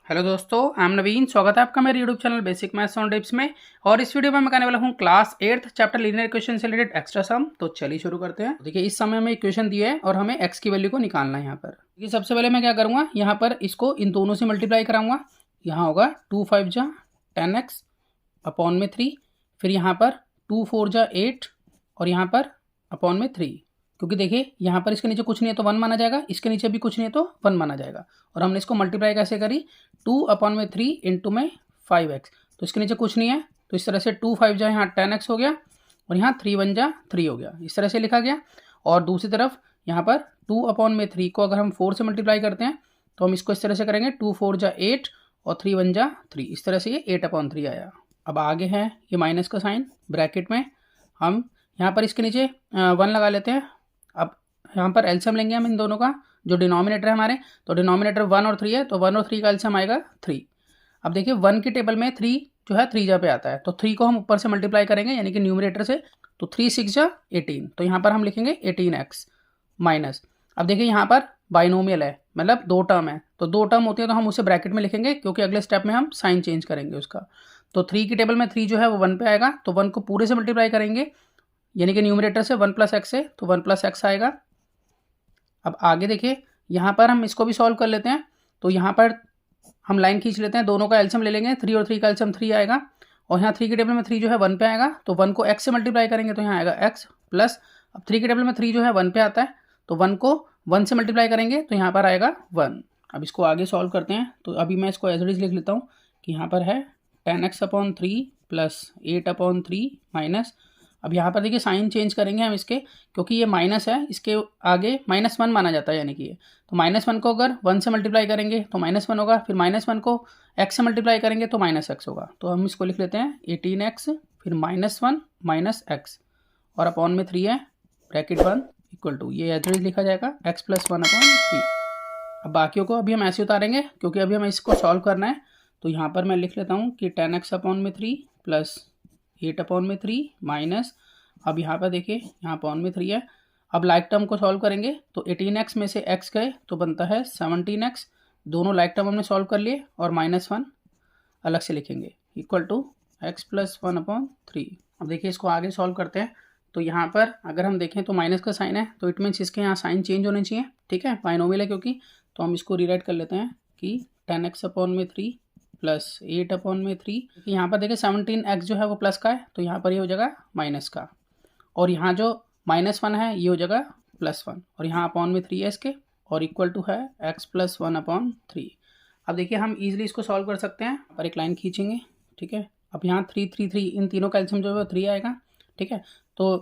Hello दोस्तों, I am नवीन। स्वागत है आपका मेरे YouTube channel basic maths on tips में। और इस वीडियो में मैं करने वाला हूँ class 8th chapter linear equation से रिलेटेड एक्स्ट्रा सम। तो चलिए शुरू करते हैं। देखिए इस समय हमें इक्वेशन दिया है और हमें एक्स की वैल्यू को निकालना है। यहाँ पर देखिए सबसे पहले मैं क्या करूँगा, यहाँ पर इसको इन दोनों से मल्टीप्लाई कराऊंगा। यहाँ होगा 2 5 जा 10x अपॉन में 3, फिर यहाँ पर 2 4 जा 8 और यहाँ पर अपॉन में 3। क्योंकि देखिए यहाँ पर इसके नीचे कुछ नहीं है तो 1 माना जाएगा, इसके नीचे भी कुछ नहीं है तो 1 माना जाएगा। और हमने इसको मल्टीप्लाई कैसे करी, 2 अपॉन में 3 इंटू में 5x। तो इसके नीचे कुछ नहीं है तो इस तरह से 2 5 जा यहाँ 10x हो गया और यहाँ 3 1 जा 3 हो गया, इस तरह से लिखा गया। और दूसरी तरफ यहाँ पर 2 अपॉन में 3 को अगर हम 4 से मल्टीप्लाई करते हैं तो हम इसको इस तरह से करेंगे, 2 4 जा 8 और 3 1 जा 3, इस तरह से ये 8 अपॉन 3 आया। अब आगे है ये माइनस का साइन ब्रैकेट में, हम यहाँ पर इसके नीचे 1 लगा लेते हैं। अब यहाँ पर एलसीएम लेंगे हम इन दोनों का, जो डिनोमिनेटर है हमारे, तो डिनोमिनेटर 1 और 3 है तो 1 और 3 का एलसीएम आएगा 3। अब देखिए 1 की टेबल में 3 जो है 3 जा पे आता है तो 3 को हम ऊपर से मल्टीप्लाई करेंगे यानी कि न्यूमरेटर से, तो 3 6 जा 18, तो यहाँ पर हम लिखेंगे 18x माइनस। अब देखिए यहाँ पर बाइनोमियल है, मतलब 2 टर्म है, तो 2 टर्म होती है तो हम उसे ब्रैकेट में लिखेंगे क्योंकि अगले स्टेप में हम साइन चेंज करेंगे उसका। तो 3 की टेबल में 3 जो है वो 1 पे आएगा तो 1 को पूरे से मल्टीप्लाई करेंगे यानी कि न्यूमरेटर से 1 + x है तो 1 + x आएगा। अब आगे देखिए यहाँ पर हम इसको भी सॉल्व कर लेते हैं। तो यहाँ पर हम लाइन खींच लेते हैं, दोनों का एलसीएम ले लेंगे, 3 और 3 का एलसीएम 3 आएगा। और यहाँ 3 की टेबल में 3 जो है 1 पे आएगा तो 1 को x से मल्टीप्लाई करेंगे तो यहाँ आएगा x प्लस, अब 3 की टेबल में 3 जो है 1 पे आता है तो 1 को 1 से मल्टीप्लाई करेंगे तो यहाँ पर आएगा 1। अब इसको आगे सॉल्व करते हैं। तो अभी मैं इसको एज इट इज लिख लेता हूँ कि यहाँ पर है 10x upon 3 plus 8 upon 3 minus. अब यहाँ पर देखिए साइन चेंज करेंगे हम इसके, क्योंकि ये माइनस है, इसके आगे -1 माना जाता है यानी कि ये, तो -1 को अगर 1 से मल्टीप्लाई करेंगे तो -1 होगा, फिर -1 को x से मल्टीप्लाई करेंगे तो -x होगा। तो हम इसको लिख लेते हैं 18x फिर -1 माइनस x और अपॉन में 3 है ब्रैकेट 1 इक्वल टू, ये एज लिखा जाएगा x + 1 अपॉन 3। अब बाकियों को अभी हम ऐसे उतारेंगे क्योंकि अभी हमें इसको सॉल्व करना है। तो यहाँ पर मैं लिख लेता हूँ कि 10x अपॉन में 3 प्लस 8 अपॉन में 3 माइनस, अब यहाँ पर देखिए यहाँ अपॉन में 3 है। अब लाइक टर्म को सॉल्व करेंगे तो 18x में से x गए तो बनता है 17x, दोनों लाइक टर्म हमने सॉल्व कर लिए और -1 अलग से लिखेंगे इक्वल टू x + 1 अपॉन 3। अब देखिए इसको आगे सॉल्व करते हैं। तो यहाँ पर अगर हम देखें तो माइनस का साइन है तो इट मीन्स इसके यहाँ साइन चेंज होने चाहिए, ठीक है, बाइनोमियल है क्योंकि। तो हम इसको रीराइट कर लेते हैं कि 10x अपॉन में 3 प्लस 8 अपॉन में 3, यहाँ पर देखिए 17x जो है वो प्लस का है तो यहाँ पर ये हो जाएगा माइनस का, और यहाँ जो -1 है ये हो जाएगा +1 और यहाँ अपॉन में 3 है इसके और इक्वल टू है x + 1 अपॉन 3। अब देखिए हम इजीली इसको सॉल्व कर सकते हैं, पर एक लाइन खींचेंगे, ठीक है। अब यहाँ 3 3 3 इन तीनों का एलसीएम जो है 3 आएगा, ठीक है। तो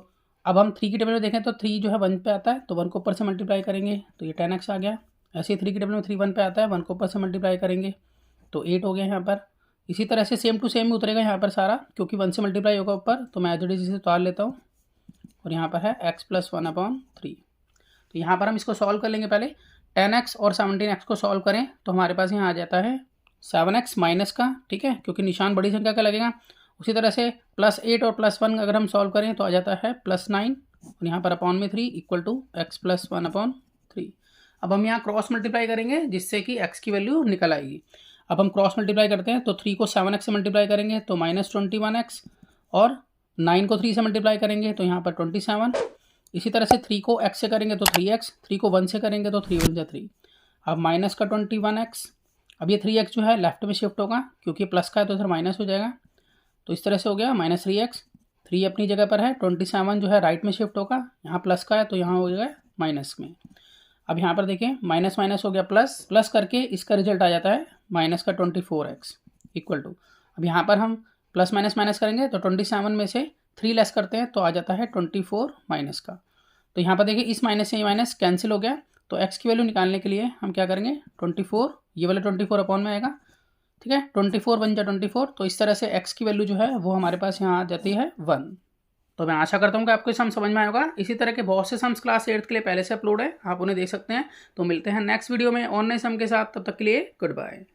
अब हम 3 की टेबल में देखें तो 3 जो है 1 पे आता है तो 1 को ऊपर से मल्टीप्लाई करेंगे तो ये 10x आ गया। ऐसे ही 3 की टेबल में 3 1 पे आता है, 1 को ऊपर से मल्टीप्लाई करेंगे तो 8 हो गया यहाँ पर। इसी तरह से सेम टू सेम ही उतरेगा यहाँ पर सारा, क्योंकि 1 से मल्टीप्लाई होगा ऊपर, तो मैं एज इट इज इसे उतार लेता हूँ और यहाँ पर है x + 1 अपॉन 3। तो यहाँ पर हम इसको सॉल्व कर लेंगे। पहले 10x और 17x को सॉल्व करें तो हमारे पास यहाँ आ जाता है 7x माइनस का, ठीक है, क्योंकि निशान बड़ी संख्या का लगेगा। उसी तरह से +8 और +1 अगर हम सॉल्व करें तो आ जाता है +9 और यहाँ पर अपॉन में 3 इक्वल टू x + 1 अपॉन 3। अब हम यहाँ क्रॉस मल्टीप्लाई करेंगे जिससे कि x की वैल्यू निकल आएगी। अब हम क्रॉस मल्टीप्लाई करते हैं तो 3 को 7x से मल्टीप्लाई करेंगे तो -21x और 9 को 3 से मल्टीप्लाई करेंगे तो यहाँ पर 27। इसी तरह से 3 को x से करेंगे तो 3x, 3 को 1 से करेंगे तो 3 1 जा 3। अब माइनस का 21x, अब ये 3x जो है लेफ्ट में शिफ्ट होगा क्योंकि प्लस का है तो इधर माइनस हो जाएगा, तो इस तरह से हो गया -3x। 3 अपनी जगह पर है, 27 जो है राइट में शिफ्ट होगा, यहाँ प्लस का है तो यहाँ हो जाएगा माइनस में। अब यहाँ पर देखिए माइनस माइनस हो गया प्लस, प्लस करके इसका रिजल्ट आ जाता है माइनस का 24x इक्वल टू, अब यहाँ पर हम प्लस माइनस माइनस करेंगे तो 27 में से 3 लेस करते हैं तो आ जाता है 24 माइनस का। तो यहाँ पर देखिए इस माइनस से ये माइनस कैंसिल हो गया, तो x की वैल्यू निकालने के लिए हम क्या करेंगे 24, ये वाला 24 अपॉन में आएगा, ठीक है, 24 1 जा 24। तो इस तरह से x की वैल्यू जो है वो हमारे पास यहाँ आ जाती है 1। तो मैं आशा करता हूँ कि आपको सम समझ में आएगा। इसी तरह के बहुत से सम्स क्लास 8th के लिए पहले से अपलोड है, आप उन्हें देख सकते हैं। तो मिलते हैं नेक्स्ट वीडियो में और नए सम के साथ, तब तक के लिए गुड बाय।